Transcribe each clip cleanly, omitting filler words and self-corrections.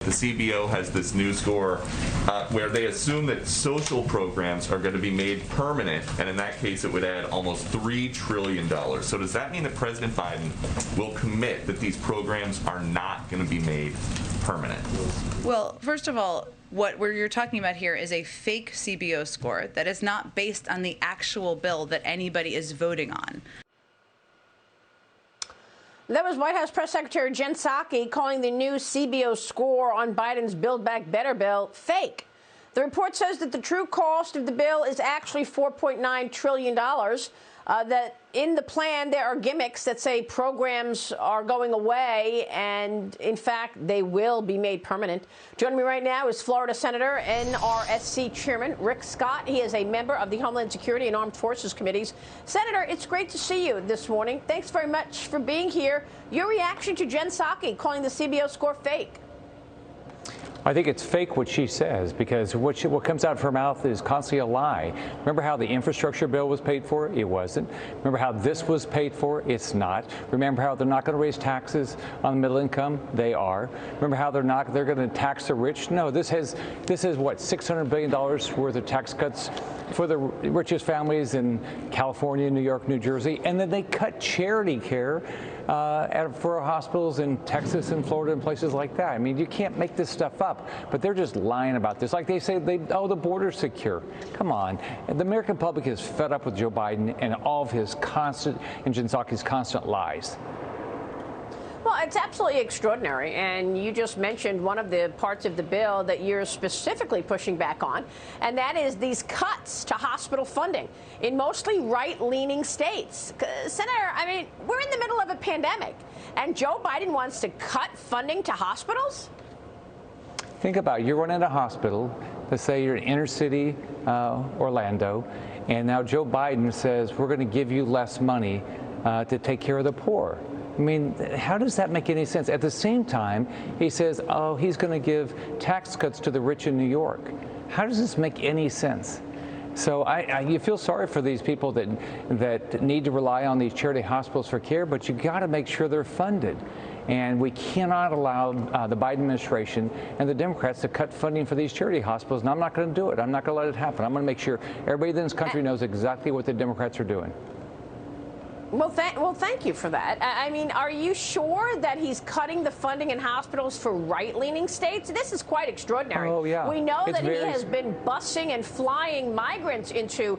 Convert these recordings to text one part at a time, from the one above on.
The CBO has this new score where they assume that social programs are going to be made permanent, and in that case it would add almost $3 trillion. So does that mean that President Biden will commit that these programs are not going to be made permanent? Well, first of all, what you're talking about here is a fake CBO score that is not based on the actual bill that anybody is voting on. That was White House Press Secretary Jen Psaki calling the new CBO score on Biden's Build Back Better bill fake. The report says that the true cost of the bill is actually $4.9 trillion. That in the plan there are gimmicks that say programs are going away, and in fact they will be made permanent. Joining me right now is Florida Senator NRSC Chairman Rick Scott. He is a member of the Homeland Security and Armed Forces Committees. Senator, it's great to see you this morning. Thanks very much for being here. Your reaction to Jen Psaki calling the CBO score fake? I think it's fake what she says, because what comes out of her mouth is constantly a lie. Remember how the infrastructure bill was paid for? It wasn't. Remember how this was paid for? It's not. Remember how they're not going to raise taxes on the middle income? They are. Remember how they're going to tax the rich? No, this is what, $600 billion worth of tax cuts for the richest families in California, New York, New Jersey, and then they cut charity care for hospitals in Texas and Florida and places like that. I mean, you can't make this stuff up, but they're just lying about this. Like they say, the border's secure. Come on. And the American public is fed up with Joe Biden and all of his constant, and Jen Psaki's constant lies. Well, it's absolutely extraordinary, and you just mentioned one of the parts of the bill that you're specifically pushing back on, and that is these cuts to hospital funding in mostly right-leaning states. Senator, I mean, we're in the middle of a pandemic, and Joe Biden wants to cut funding to hospitals? Think about it. You're running a hospital. Let's say you're in inner city Orlando, and now Joe Biden says, we're going to give you less money to take care of the poor. I mean, how does that make any sense? At the same time, he says, oh, he's going to give tax cuts to the rich in New York. How does this make any sense? So you feel sorry for these people that need to rely on these charity hospitals for care, but you got to make sure they're funded. And we cannot allow the Biden administration and the Democrats to cut funding for these charity hospitals. And I'm not going to do it. I'm not going to let it happen. I'm going to make sure everybody in this country knows exactly what the Democrats are doing. Well, thank you for that. I mean, are you sure that he's cutting the funding in hospitals for right-leaning states? This is quite extraordinary. Oh, yeah. We know that he has been busing and flying migrants into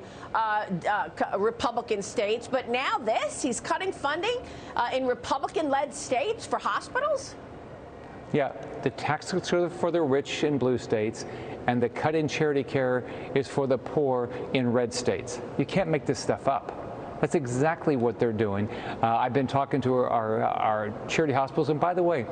Republican states, but now he's cutting funding in Republican-led states for hospitals? Yeah, the tax cuts are for the rich in blue states, and the cut in charity care is for the poor in red states. You can't make this stuff up. That's exactly what they're doing. I've been talking to our charity hospitals. And by the way,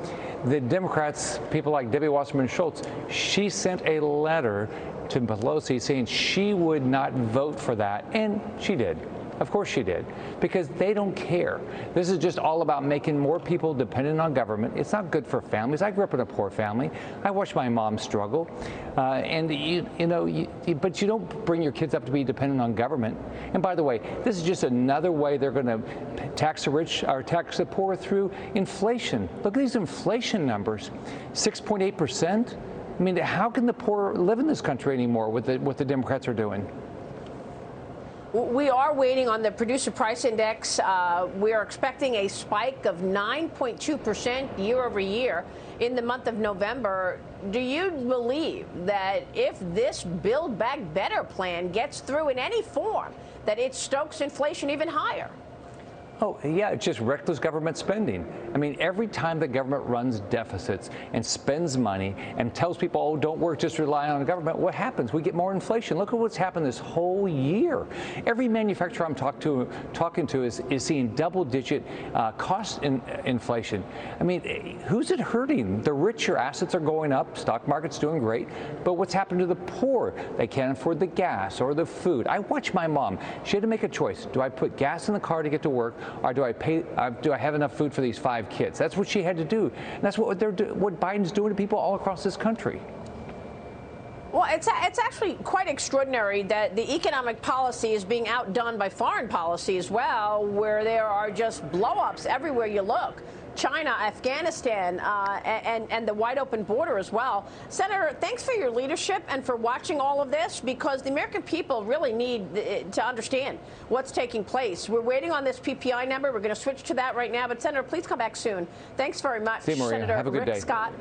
the Democrats, people like Debbie Wasserman Schultz, she sent a letter to Pelosi saying she would not vote for that. And she did. Of course she did, because they don't care. This is just all about making more people dependent on government. It's not good for families. I grew up in a poor family. I watched my mom struggle. But you don't bring your kids up to be dependent on government. And by the way, this is just another way they're going to tax the rich or tax the poor through inflation. Look at these inflation numbers, 6.8%. I mean, how can the poor live in this country anymore with what the Democrats are doing? We are waiting on the Producer Price Index. We are expecting a spike of 9.2% year over year in the month of November. Do you believe that if this Build Back Better plan gets through in any form, that it stokes inflation even higher? Oh, yeah, it's just reckless government spending. I mean, every time the government runs deficits and spends money and tells people, oh, don't work, just rely on the government, what happens? We get more inflation. Look at what's happened this whole year. Every manufacturer I'm talking to is seeing double-digit cost inflation. I mean, who's it hurting? The rich, your assets are going up, stock market's doing great, but what's happened to the poor? They can't afford the gas or the food. I watched my mom. She had to make a choice. Do I put gas in the car to get to work? Or do I have enough food for these 5 kids? That's what she had to do. And that's what Biden's doing to people all across this country. Well, it's actually quite extraordinary that the economic policy is being outdone by foreign policy as well, where there are just blow-ups everywhere you look. China, Afghanistan, and the wide open border as well. Senator, thanks for your leadership and for watching all of this, because the American people really need to understand what's taking place. We're waiting on this PPI number. We're going to switch to that right now. But Senator, please come back soon. Thanks very much, See you, Maria. Senator Have a good Rick day. Scott.